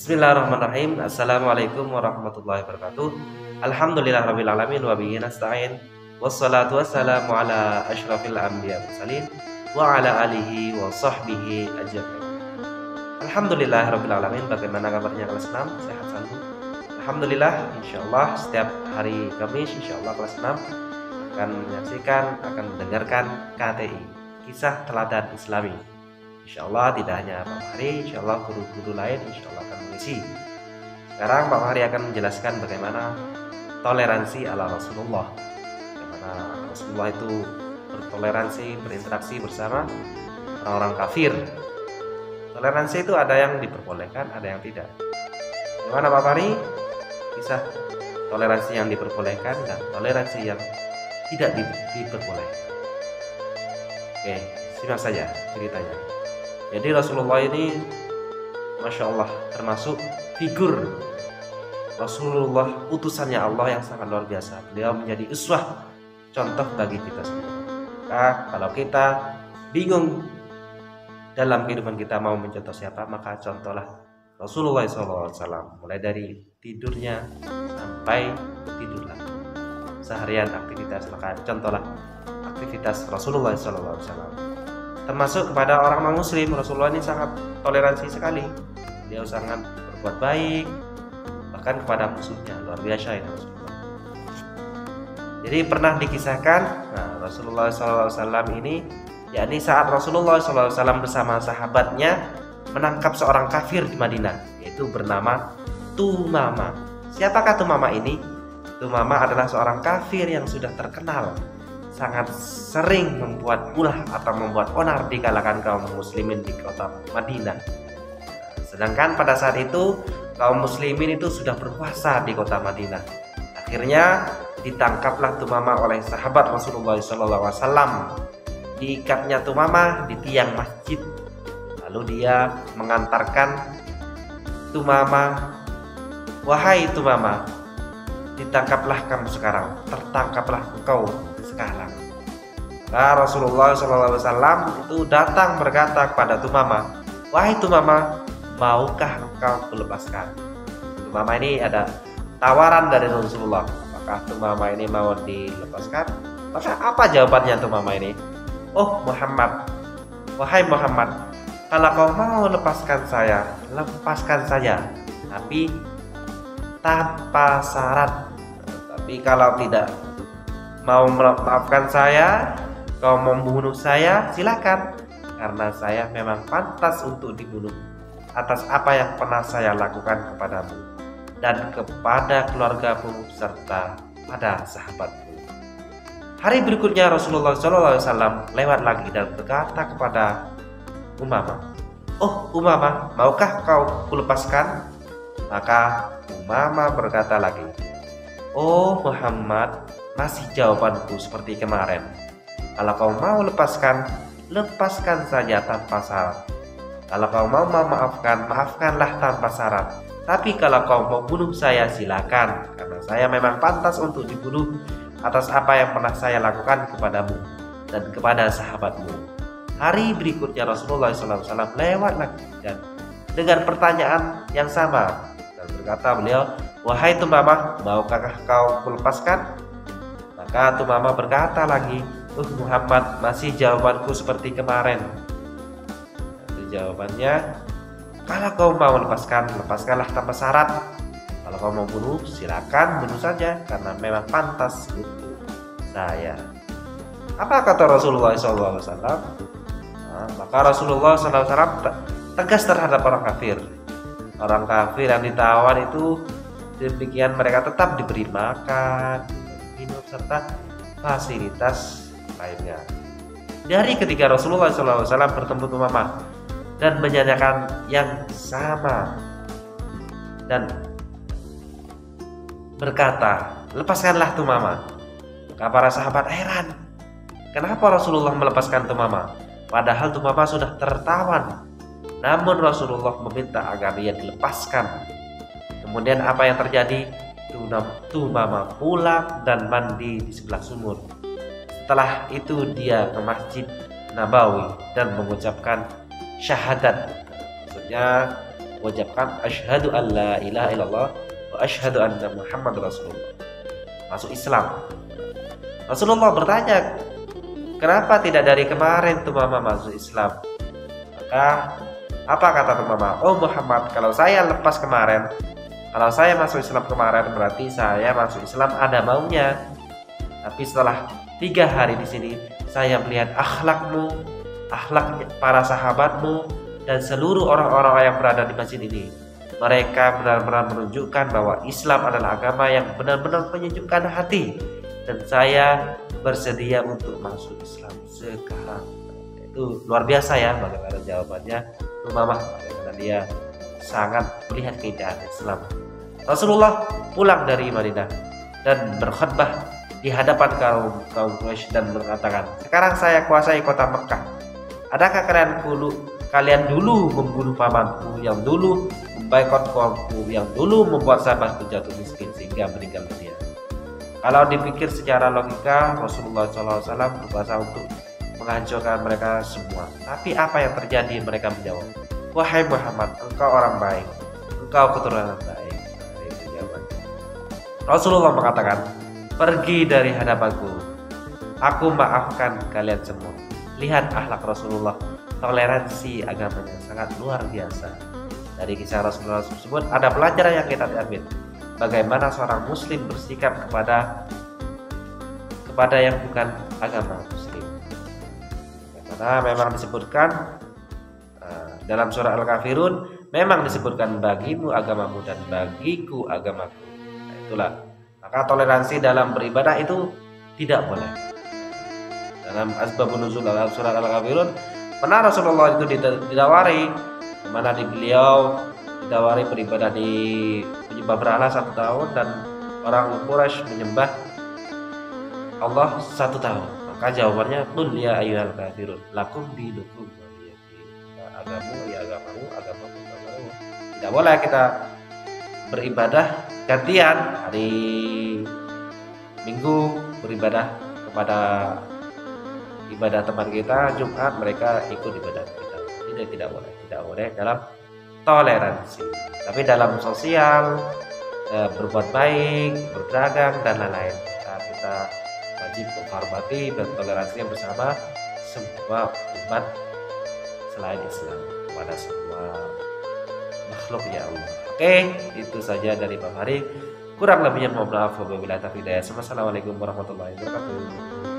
Bismillahirrahmanirrahim. Assalamualaikum warahmatullahi wabarakatuh. Alhamdulillahirrabbilalamin wa bihi nasta'in. Wassalatu wassalamu ala asyrafil anbiya mursalin wa ala alihi wa sahbihi ajma'in. Alhamdulillahirrabbilalamin. Bagaimana kabarnya kelas 6? Sehat selalu? Alhamdulillah, insyaallah setiap hari Kamis insyaallah kelas 6 akan menyaksikan, akan mendengarkan KTI, kisah teladan Islami. Insyaallah tidak hanya Pak Fahri, insyaallah guru-guru lain insyaallah akan mengisi. Sekarang Pak Fahri akan menjelaskan bagaimana toleransi ala Rasulullah. Bagaimana Rasulullah itu bertoleransi, berinteraksi bersama orang-orang kafir. Toleransi itu ada yang diperbolehkan, ada yang tidak. Bagaimana Pak Fahri? Kisah toleransi yang diperbolehkan dan toleransi yang tidak diperbolehkan. Oke, simak saja ceritanya. Jadi Rasulullah ini Masya Allah termasuk figur Rasulullah, utusannya Allah yang sangat luar biasa. Beliau menjadi uswah, contoh bagi kita semua. Maka kalau kita bingung dalam kehidupan kita mau mencontoh siapa, maka contohlah Rasulullah SAW. Mulai dari tidurnya sampai tidur lagi, seharian aktivitas, maka contohlah aktivitas Rasulullah SAW. Termasuk kepada orang non-muslim, Rasulullah ini sangat toleransi sekali. Beliau sangat berbuat baik, bahkan kepada musuhnya. Luar biasa ini Rasulullah. Jadi pernah dikisahkan, Rasulullah SAW ini, yakni saat Rasulullah SAW bersama sahabatnya menangkap seorang kafir di Madinah, yaitu bernama Tumama. Siapakah Tumama ini? Tumama adalah seorang kafir yang sudah terkenal sangat sering membuat ulah atau membuat onar di kalangan kaum muslimin di kota Madinah. Sedangkan pada saat itu kaum muslimin itu sudah berpuasa di kota Madinah. Akhirnya ditangkaplah Tumama oleh sahabat Rasulullah SAW. Diikatnya Tumama di tiang masjid. Lalu dia mengantarkan Tumama, "Wahai Tumama, ditangkaplah kamu sekarang, tertangkaplah engkau sekarang." Nah, Rasulullah SAW itu datang berkata kepada Tumama, "Wahai Tumama, maukah engkau kulepaskan?" Tumama ini ada tawaran dari Rasulullah. Apakah Tumama ini mau dilepaskan? Maka apa jawabannya Tumama ini? "Oh Muhammad, wahai Muhammad, kalau kau mau lepaskan saya, lepaskan saja, tapi tanpa syarat. Tapi kalau tidak mau memaafkan saya, kau membunuh saya, silakan, karena saya memang pantas untuk dibunuh atas apa yang pernah saya lakukan kepadamu dan kepada keluargamu serta pada sahabatmu." Hari berikutnya Rasulullah SAW lewat lagi dan berkata kepada Umamah, "Oh Umamah, maukah kau kulepaskan?" Maka Umamah berkata lagi, "Oh Muhammad, masih jawabanku seperti kemarin. Kalau kau mau lepaskan, lepaskan saja tanpa syarat. Kalau kau mau memaafkan, maafkanlah tanpa syarat. Tapi kalau kau mau bunuh saya, silakan, karena saya memang pantas untuk dibunuh atas apa yang pernah saya lakukan kepadamu dan kepada sahabatmu." Hari berikutnya Rasulullah SAW lewat lagi dan dengan pertanyaan yang sama, dan berkata beliau, "Wahai Tumamah, maukah kau kulepaskan?" Maka Tumamah berkata lagi, Muhammad, masih jawabanku seperti kemarin." Itu jawabannya, "Kalau kau mau lepaskan, lepaskanlah tanpa syarat. Kalau kau mau bunuh, silakan bunuh saja, karena memang pantas untuk saya." Apa kata Rasulullah SAW? Maka Rasulullah SAW tegas terhadap orang kafir. Orang kafir yang ditawan itu demikian, mereka tetap diberi makan, minum, serta fasilitas lainnya. Dari ketika Rasulullah SAW bertemu Tumamah dan menyanyikan yang sama dan berkata, "Lepaskanlah Tumamah." Maka para sahabat heran, kenapa Rasulullah melepaskan Tumamah, padahal Tumamah sudah tertawan. Namun Rasulullah meminta agar dia dilepaskan. Kemudian apa yang terjadi? Tumamah pulang dan mandi di sebelah sumur. Setelah itu dia ke Masjid Nabawi dan mengucapkan syahadat. Maksudnya mengucapkan asyhadu an la ilaha illallah wa asyhadu anna Muhammad Rasulullah, masuk Islam. Rasulullah bertanya, kenapa tidak dari kemarin Tumama masuk Islam? Maka apa kata Tumama? Oh Muhammad, kalau saya lepas kemarin, kalau saya masuk Islam kemarin, berarti saya masuk Islam ada maunya. Tapi setelah 3 hari di sini, saya melihat akhlakmu, akhlak para sahabatmu, dan seluruh orang-orang yang berada di masjid ini. Mereka benar-benar menunjukkan bahwa Islam adalah agama yang benar-benar menyejukkan hati. Dan saya bersedia untuk masuk Islam sekarang. Itu luar biasa ya bagaimana jawabannya Tumamah, bagaimana dia sangat melihat keindahan Islam. Rasulullah pulang dari Madinah dan berkhutbah di hadapan kaum Quraisy dan mengatakan, sekarang saya kuasai kota Mekah. Adakah kalian dulu membunuh pamanku, yang dulu memboikot kaumku, yang dulu membuat sahabatku jatuh miskin sehingga meninggal dunia? Kalau dipikir secara logika, Rasulullah SAW berusaha untuk menghancurkan mereka semua. Tapi apa yang terjadi? Mereka menjawab, wahai Muhammad, engkau orang baik, engkau keturunan baik. Itu jawabannya. Rasulullah mengatakan, pergi dari hadapanku, aku maafkan kalian semua. Lihat akhlak Rasulullah, toleransi agamanya sangat luar biasa. Dari kisah Rasulullah tersebut ada pelajaran yang kita ambil. Bagaimana seorang muslim bersikap kepada yang bukan agama muslim. Karena memang disebutkan dalam surah Al-Kafirun, memang disebutkan bagimu agamamu dan bagiku agamaku. Nah, itulah. Maka toleransi dalam beribadah itu tidak boleh. Dalam asbabun nuzul dalam surah Al-Kafirun, pernah Rasulullah itu didawari, di mana beliau didawari beribadah di menyembah berhala 1 tahun dan orang Quraisy menyembah Allah 1 tahun. Maka jawabannya, qul ya ayyuhal kafirun lakum dinukum waliyadin. Agamamu ya agamamu, agamamu agamamu. Tidak boleh kita beribadah gantian. Hari Minggu beribadah kepada ibadah teman kita, Jumat mereka ikut ibadah kita. Tidak boleh dalam toleransi. Tapi dalam sosial, berbuat baik, berdagang dan lain-lain, kita wajib menghormati dan toleransi yang bersama semua umat selain Islam kepada semua makhluk ya Allah. Oke, itu saja dari Bang Hari. Kurang lebihnya mohon maaf. Wabillahi taufiq hidayah. Wassalamualaikum warahmatullahi wabarakatuh.